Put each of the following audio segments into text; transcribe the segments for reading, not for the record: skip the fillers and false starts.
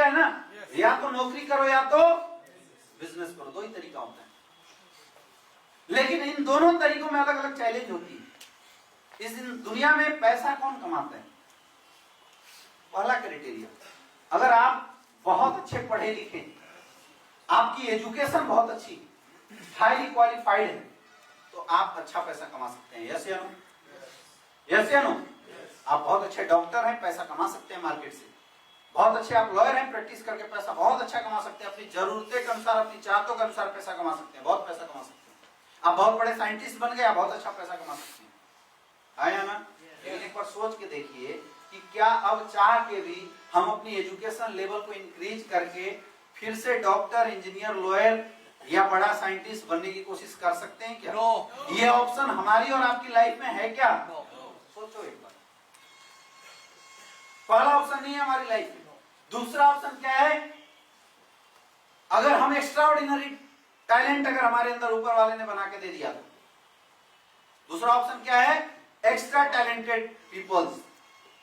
है ना, या तो नौकरी करो या तो बिजनेस करो, दो ही तरीका होता है। लेकिन इन दोनों तरीकों में अलग अलग चैलेंज होती है। इस दुनिया में पैसा कौन कमाता है? पहला क्राइटेरिया, अगर आप बहुत अच्छे पढ़े लिखे, आपकी एजुकेशन बहुत अच्छी, हाईली क्वालिफाइड है, तो आप अच्छा पैसा कमा सकते हैं। यस या नो? यस या नो? आप बहुत अच्छे डॉक्टर हैं, पैसा कमा सकते हैं मार्केट से। बहुत अच्छे आप लॉयर हैं, प्रैक्टिस करके पैसा बहुत अच्छा कमा सकते हैं। अपनी जरूरतें के अनुसार, अपनी चाहतों के अनुसार पैसा कमा सकते हैं, बहुत पैसा कमा सकते हैं। आप बहुत बड़े साइंटिस्ट बन गए, आप बहुत अच्छा पैसा कमा सकते हैं। आया ना? लेकिन एक बार सोच के देखिए कि क्या अब चाह के भी हम अपनी एजुकेशन लेवल को इंक्रीज करके फिर से डॉक्टर, इंजीनियर, लॉयर या बड़ा साइंटिस्ट बनने की कोशिश कर सकते हैं क्या? No. ये ऑप्शन हमारी और आपकी लाइफ में है क्या? No. सोचो एक बार। पहला ऑप्शन नहीं है हमारी लाइफ में। दूसरा ऑप्शन क्या है? अगर हम एक्स्ट्रा ऑर्डिनरी टैलेंट अगर हमारे अंदर ऊपर वाले ने बना के दे दिया तो दूसरा ऑप्शन क्या है? एक्स्ट्रा टैलेंटेड पीपल्स,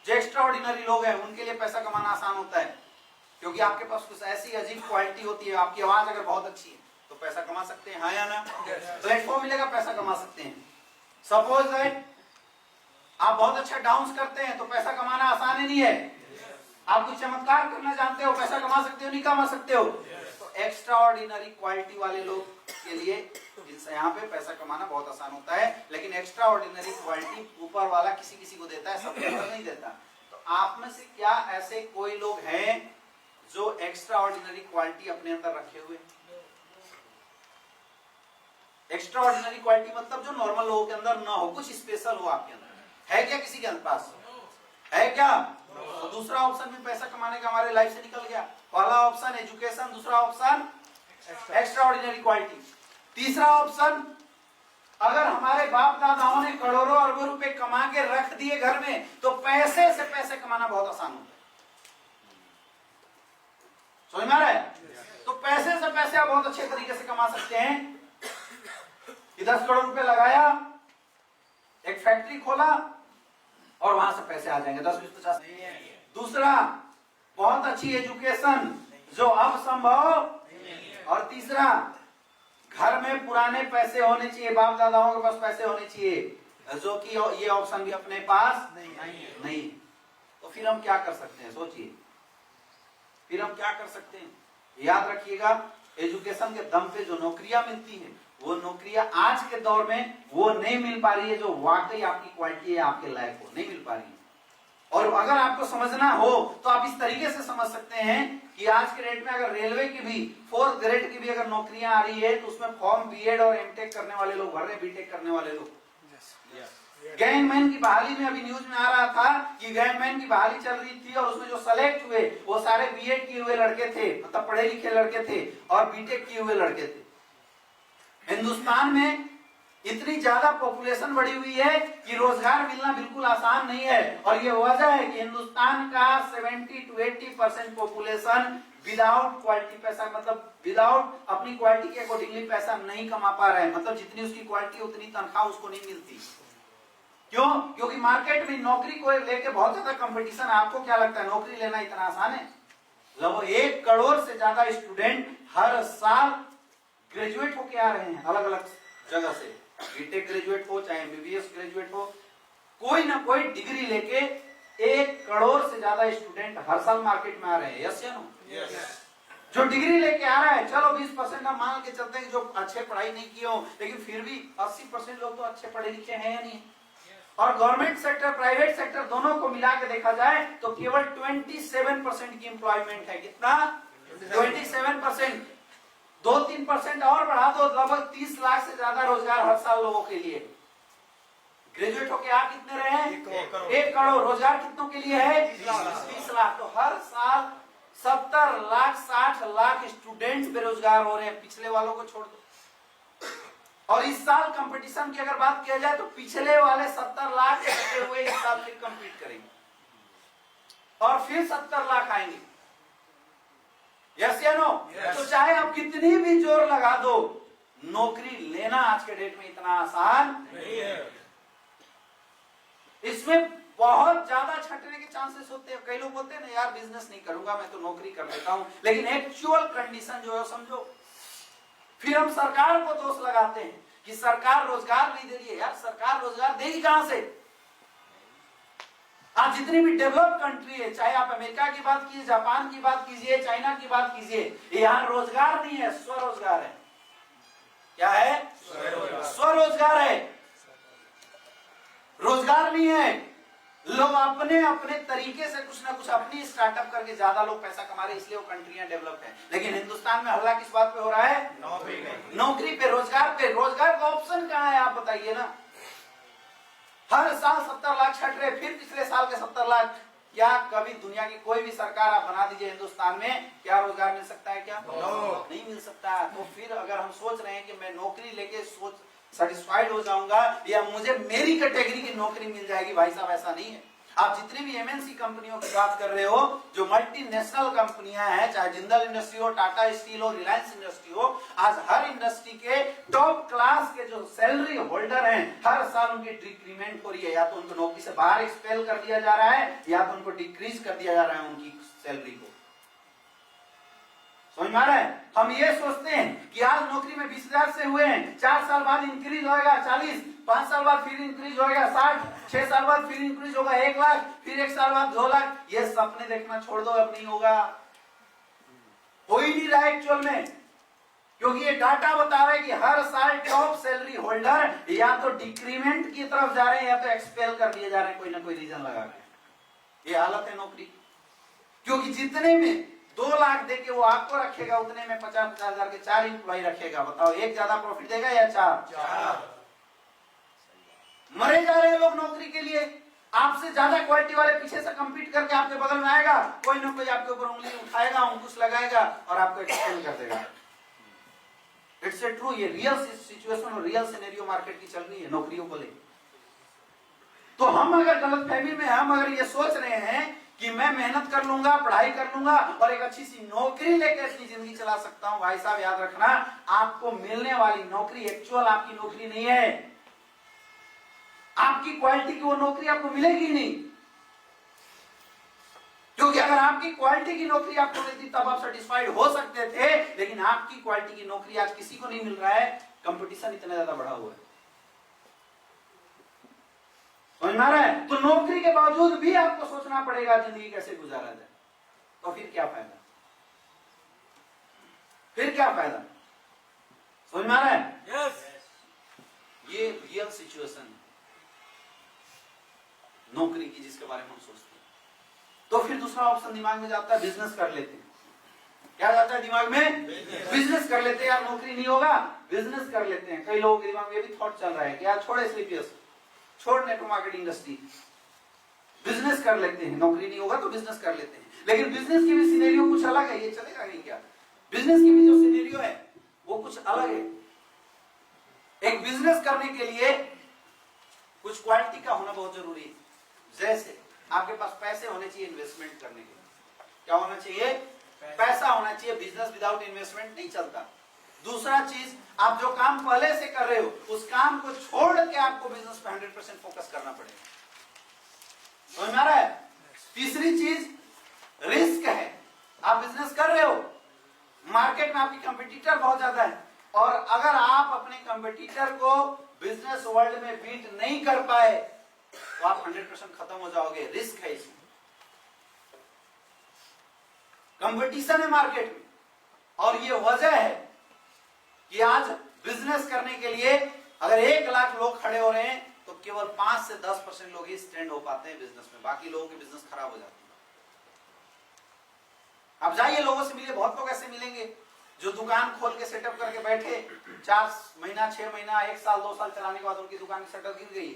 जो एक्स्ट्रा ऑर्डिनरी लोग हैं, उनके लिए पैसा कमाना आसान होता है, क्योंकि आपके पास कुछ ऐसी अजीब क्वालिटी होती है। आपकी आवाज अगर बहुत अच्छी है तो पैसा कमा सकते हैं, हाँ या ना? प्लेटफॉर्म मिलेगा, पैसा कमा सकते हैं। सपोज दैट आप बहुत अच्छा डांस करते हैं तो पैसा कमाना आसान ही नहीं है। आप कुछ चमत्कार करना जानते हो, पैसा कमा सकते हो, नहीं कमा सकते हो? तो एक्स्ट्रा ऑर्डिनरी क्वालिटी वाले लोग के लिए यहाँ पे पैसा कमाना बहुत आसान होता है। लेकिन एक्स्ट्रा ऑर्डिनरी क्वालिटी ऊपर वाला किसी किसी को देता है, सबके अंदर नहीं देता। तो आप में से क्या ऐसे कोई लोग हैं जो एक्स्ट्रा ऑर्डिनरी क्वालिटी अपने अंदर रखे हुए? एक्स्ट्रा ऑर्डिनरी क्वालिटी मतलब जो नॉर्मल लोगों के अंदर ना हो, कुछ स्पेशल हो आपके अंदर। है क्या किसी के पास? है क्या? तो दूसरा ऑप्शन भी पैसा कमाने का हमारे लाइफ से निकल गया। पहला ऑप्शन एजुकेशन, दूसरा ऑप्शन एक्स्ट्रा ऑर्डिनरी क्वालिटी। तीसरा ऑप्शन, अगर हमारे बाप दादाओं ने करोड़ों अरबों रुपए कमा के रख दिए घर में, तो पैसे से पैसे कमाना बहुत आसान होता है। समझ में आ रहा है? तो पैसे से पैसे आप बहुत अच्छे तरीके से कमा सकते हैं कि 10 करोड़ रुपए लगाया, एक फैक्ट्री खोला और वहां से पैसे आ जाएंगे 10, 20, 50। दूसरा, बहुत अच्छी एजुकेशन जो अब संभव। और तीसरा, घर में पुराने पैसे होने चाहिए, बाप दादाओं के पास पैसे होने चाहिए, जो कि ये ऑप्शन भी अपने पास नहीं। तो फिर हम क्या कर सकते हैं? सोचिए, फिर हम क्या कर सकते हैं? याद रखिएगा, एजुकेशन के दम पे जो नौकरियां मिलती हैं, वो नौकरियां आज के दौर में वो नहीं मिल पा रही है जो वाकई आपकी क्वालिटी है, आपके लायक हो, नहीं मिल पा रही है। और अगर आपको समझना हो तो आप इस तरीके से समझ सकते हैं कि आज के रेट में अगर रेलवे की भी 4th ग्रेड की भी अगर नौकरियां आ रही है तो उसमें फॉर्म बीएड और एमटेक करने वाले लोग भर रहे, बीटेक करने वाले लोग। गैंगमैन की बहाली में अभी न्यूज में आ रहा था कि गैंगमैन की बहाली चल रही थी और उसमें जो सेलेक्ट हुए वो सारे बीएड किए हुए लड़के थे, मतलब पढ़े लिखे लड़के थे, और बीटेक किए हुए लड़के थे। हिंदुस्तान में इतनी ज्यादा पॉपुलेशन बढ़ी हुई है कि रोजगार मिलना बिल्कुल आसान नहीं है। और ये वजह है कि हिंदुस्तान का 70 to 80% पॉपुलेशन विदाउट क्वालिटी पैसा, मतलब विदाउट अपनी क्वालिटी के अकॉर्डिंगली पैसा नहीं कमा पा रहा है। मतलब जितनी उसकी क्वालिटी उतनी तनख्वाह उसको नहीं मिलती। क्यों? क्योंकि मार्केट में नौकरी को लेके बहुत ज्यादा कंपटीशन है। आपको क्या लगता है नौकरी लेना इतना आसान है? लगभग 1 करोड़ से ज्यादा स्टूडेंट हर साल ग्रेजुएट होके आ रहे हैं अलग अलग जगह से। बीटेक ग्रेजुएट हो चाहे एमबीबीएस ग्रेजुएट हो, कोई ना कोई डिग्री लेके 1 करोड़ से ज्यादा स्टूडेंट हर साल मार्केट में आ रहे हैं। यस या नो? जो डिग्री लेके आ रहा है, चलो 20% हम मान के चलते हैं जो अच्छे पढ़ाई नहीं किए हो, लेकिन फिर भी 80% लोग तो अच्छे पढ़े लिखे हैं या नहीं? और गवर्नमेंट सेक्टर, प्राइवेट सेक्टर दोनों को मिला के देखा जाए तो केवल 27% की एम्प्लॉयमेंट है। कितना? 27%। 2-3% और बढ़ा दो, लगभग 30 लाख से ज्यादा रोजगार हर साल लोगों के लिए। ग्रेजुएट होके आप कितने रहे हैं? 1 करोड़। रोजगार कितनों के लिए है? 30 लाख। तो हर साल 70 लाख 60 लाख स्टूडेंट बेरोजगार हो रहे हैं, पिछले वालों को छोड़ दो। और इस साल कंपटीशन की अगर बात किया जाए तो पिछले वाले 70 लाख बचे हुए इस साल फिर कंपीट करेंगे और फिर 70 लाख आएंगे। यस या नो? तो चाहे आप कितनी भी जोर लगा दो, नौकरी लेना आज के डेट में इतना आसान नहीं है। इसमें बहुत ज्यादा छंटने के चांसेस होते हैं। कई लोग बोलते हैं ना यार बिजनेस नहीं करूंगा, मैं तो नौकरी कर लेता हूं, लेकिन एक्चुअल कंडीशन जो है समझो। फिर हम सरकार को दोष लगाते हैं कि सरकार रोजगार नहीं दे रही है। यार सरकार रोजगार देगी कहां से? आज जितनी भी डेवलप कंट्री है, चाहे आप अमेरिका की बात कीजिए, जापान की बात कीजिए, चाइना की बात कीजिए, यहां रोजगार नहीं है, स्वरोजगार है। क्या है? स्वरोजगार है, रोजगार नहीं है। लोग अपने अपने तरीके से कुछ ना कुछ अपनी स्टार्टअप करके ज्यादा लोग पैसा कमा रहे, इसलिए वो कंट्रियां डेवलप है। लेकिन हिंदुस्तान में हल्ला किस बात पे हो रहा है? नौकरी पे, रोजगार पे। रोजगार का ऑप्शन कहां है आप बताइए ना। हर साल 70 लाख छट रहे, फिर पिछले साल के 70 लाख। क्या कभी दुनिया की कोई भी सरकार आप बना दीजिए हिंदुस्तान में, क्या रोजगार मिल सकता है? क्या नहीं मिल सकता। तो फिर अगर हम सोच रहे हैं कि मैं नौकरी लेके सोच सेटिस्फाइड हो जाऊंगा या मुझे मेरी कैटेगरी की नौकरी मिल जाएगी, भाई साहब ऐसा नहीं है। आप जितनी भी एमएनसी कंपनियों की बात कर रहे हो, जो मल्टीनेशनल कंपनियां हैं, चाहे जिंदल इंडस्ट्री हो, टाटा स्टील हो, रिलायंस इंडस्ट्री हो, आज हर इंडस्ट्री के टॉप क्लास के जो सैलरी होल्डर हैं, हर साल उनकी डिक्रीमेंट हो रही है। या तो उनको नौकरी से बाहर एक्सपेल कर दिया जा रहा है, या तो उनको डिक्रीज कर दिया जा रहा है उनकी सैलरी को। समझ में आ रहा है? हम ये सोचते हैं कि आज नौकरी में 20,000 से हुए हैं, 4 साल बाद इंक्रीज होगा 40, 5 साल बाद फिर इंक्रीज होगा 60, 6 साल बाद फिर इंक्रीज होगा 1 लाख, फिर 1 साल बाद 2 लाख। ये सपने देखना छोड़ दो, अब नहीं होगा, हो ही नहीं रहा एक्चुअल में। क्योंकि ये डाटा बता रहा है कि हर साल टॉप सैलरी होल्डर या तो डिक्रीमेंट की तरफ जा रहे हैं या तो एक्सपेल कर दिए जा रहे हैं, कोई ना कोई रीजन लगा के। ये हालत है नौकरी। क्योंकि जितने में 2 लाख देके वो आपको रखेगा, उतने में 50-50 हजार के 4 इंप्लॉय रखेगा। बताओ एक ज्यादा प्रॉफिट देगा या 4? मरे जा रहे हैं लोग नौकरी के लिए। आपसे ज्यादा क्वालिटी वाले पीछे से कंपीट करके आपके बगल में आएगा, कोई ना कोई आपके ऊपर उंगली उठाएगा, अंकुश लगाएगा और आपको एक्सपेल कर देगा। इट्स ए ट्रू, ये रियल सिचुएशन और रियल सिनेरियो मार्केट की चल रही है नौकरियों को लेकर। तो हम अगर गलतफहमी में, हम अगर ये सोच रहे हैं कि मैं मेहनत कर लूंगा, पढ़ाई कर लूंगा और एक अच्छी सी नौकरी लेकर अपनी जिंदगी चला सकता हूं, भाई साहब याद रखना, आपको मिलने वाली नौकरी एक्चुअल आपकी नौकरी नहीं है। आपकी क्वालिटी की वो नौकरी आपको मिलेगी नहीं। क्योंकि अगर आपकी क्वालिटी की नौकरी आपको मिलती तब आप सेटिस्फाइड हो सकते थे, लेकिन आपकी क्वालिटी की नौकरी आज किसी को नहीं मिल रहा है। कंपटीशन इतना ज्यादा बढ़ा हुआ है, समझ में आ रहा है? तो नौकरी के बावजूद भी आपको सोचना पड़ेगा जिंदगी कैसे गुजारा जाए। तो फिर क्या फायदा? फिर क्या फायदा? समझ में आ रहा है? यस। ये रियल सिचुएशन है नौकरी की, जिसके बारे में हम सोचते हैं। तो फिर दूसरा ऑप्शन दिमाग में जाता है, बिजनेस कर लेते हैं। क्या जाता है दिमाग में? बिजनेस कर लेते हैं। यार नौकरी नहीं होगा, बिजनेस कर लेते हैं। कई लोगों के दिमाग में भी थॉट चल रहा है कि यार छोड़े स्लीपियस, छोड़ नेटवर्क मार्केटिंग इंडस्ट्री, बिजनेस कर लेते हैं। नौकरी नहीं होगा तो बिजनेस कर लेते हैं। लेकिन बिजनेस की भी सिनेरियो कुछ अलग है। ये चलेगा नहीं क्या? बिजनेस की भी जो सिनेरियो है वो कुछ अलग है। एक बिजनेस करने के लिए कुछ क्वालिटी का होना बहुत जरूरी है। जैसे आपके पास पैसे होने चाहिए इन्वेस्टमेंट करने के लिए। क्या होना चाहिए? पैसा होना चाहिए। बिजनेस विदाउट इन्वेस्टमेंट नहीं चलता। दूसरा चीज, आप जो काम पहले से कर रहे हो उस काम को छोड़ के आपको बिजनेस पे 100% फोकस करना पड़ेगा। समझ में आ रहा है? तीसरी चीज रिस्क है। आप बिजनेस कर रहे हो, मार्केट में आपकी कंपटीटर बहुत ज्यादा है, और अगर आप अपने कंपटीटर को बिजनेस वर्ल्ड में बीट नहीं कर पाए तो आप 100% खत्म हो जाओगे। रिस्क है इसमें, कंपटीशन है मार्केट में। और ये वजह है कि आज बिजनेस करने के लिए अगर 1 लाख लोग खड़े हो रहे हैं तो केवल 5 से 10% लोग ही स्टैंड हो पाते हैं बिजनेस में। बाकी लोगों के बिजनेस खराब हो जाते हैं। आप जाइए, लोगों से मिलिए। बहुत लोग ऐसे मिलेंगे जो दुकान खोल के सेटअप करके बैठे, 4 महीना 6 महीना 1 साल 2 साल चलाने के बाद उनकी दुकान की शटर गिर गई।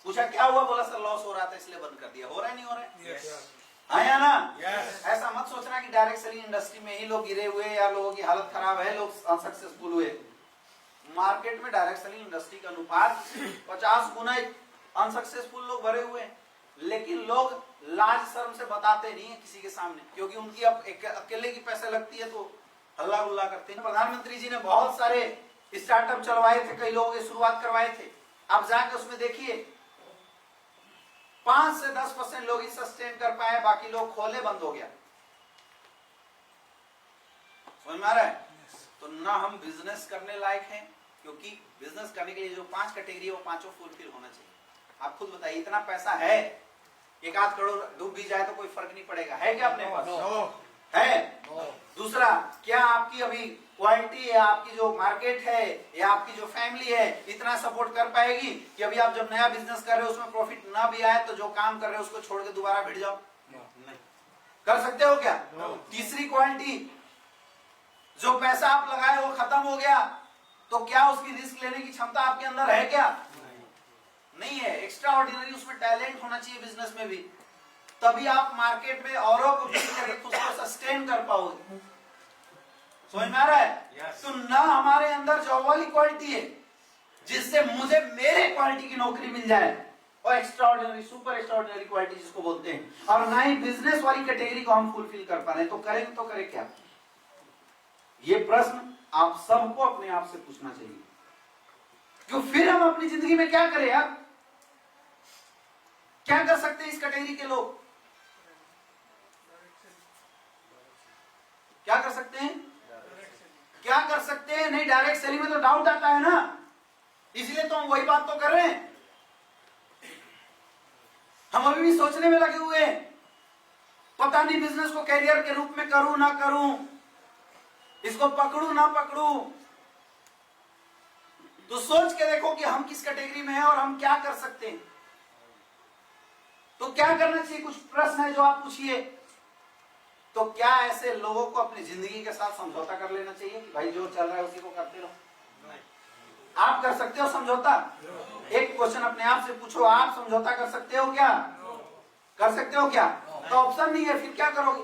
पूछा क्या हुआ? बोला सर लॉस हो रहा था इसलिए बंद कर दिया। हो रहा है नहीं हो रहा है? आया ना? ऐसा मत सोचना कि डायरेक्ट सेलिंग इंडस्ट्री में ही लोग गिरे हुए या लोगों की हालत खराब है, लोग अनसक्सेसफुल हुए। मार्केट में डायरेक्ट सेलिंग इंडस्ट्री का अनुपात 50 गुना अनसक्सेसफुल लोग भरे हुए हैं। लेकिन लोग लाज शर्म से बताते नहीं है किसी के सामने, क्योंकि उनकी अब अकेले की पैसे लगती है तो हल्ला गुल्ला करते हैं। प्रधानमंत्री जी ने बहुत सारे स्टार्टअप चलवाए थे, कई लोगों की शुरुआत करवाए थे। आप जाके उसमें देखिए 5 से 10% लोग ही सस्टेन कर पाए, बाकी लोग खोले बंद हो गया। समझ में आ रहा है? तो ना हम बिजनेस करने लायक हैं, क्योंकि बिजनेस करने के लिए जो 5 कैटेगरी है वो पांचों फुलफिल होना चाहिए। आप खुद बताइए, इतना पैसा है, 1 आध करोड़ डूब भी जाए तो कोई फर्क नहीं पड़ेगा, है क्या अपने पास? है। दूसरा, क्या आपकी अभी क्वालिटी है, आपकी जो मार्केट है या आपकी जो फैमिली है इतना सपोर्ट कर पाएगी कि अभी आप जब नया बिजनेस कर रहे हो उसमें प्रॉफिट ना भी आए तो जो काम कर रहे हो उसको छोड़ के दोबारा भिड़ जाओ? नहीं कर सकते हो क्या? तीसरी क्वालिटी, जो पैसा आप लगाए वो खत्म हो गया तो क्या उसकी रिस्क लेने की क्षमता आपके अंदर है क्या? नहीं है। एक्स्ट्रा ऑर्डिनरी उसमें टैलेंट होना चाहिए बिजनेस में भी, तभी आप मार्केट में औरों को बिल्ड करके खुद को सस्टेन कर पाओगे। समझ में आ रहा है? yes. तो ना हमारे अंदर जॉब वाली क्वालिटी है जिससे मुझे मेरे क्वालिटी की नौकरी मिल जाए, और extra ordinary, super extra ordinary quality जिसको बोलते हैं, और ना ही बिजनेस वाली कैटेगरी को हम फुलफिल कर पा रहे हैं। तो करें तो करें क्या? ये प्रश्न आप सबको अपने आप से पूछना चाहिए, क्यों फिर हम अपनी जिंदगी में क्या करें यार? क्या कर सकते हैं इस कैटेगरी के लोग? क्या कर सकते हैं? क्या कर सकते हैं? नहीं, डायरेक्ट सेलिंग में तो डाउट आता है ना, इसलिए तो हम वही बात तो कर रहे हैं। हम अभी भी सोचने में लगे हुए हैं, पता नहीं बिजनेस को कैरियर के रूप में करूं ना करूं, इसको पकड़ू ना पकड़ू। तो सोच के देखो कि हम किस कैटेगरी में हैं और हम क्या कर सकते हैं। तो क्या करना चाहिए? कुछ प्रश्न है जो आप पूछिए। तो क्या ऐसे लोगों को अपनी जिंदगी के साथ समझौता कर लेना चाहिए कि भाई जो चल रहा है उसी को करते रहो? आप कर सकते हो समझौता? एक क्वेश्चन अपने आप से पूछो, आप समझौता कर सकते हो क्या? कर सकते हो क्या? तो ऑप्शन नहीं है, फिर क्या करोगे?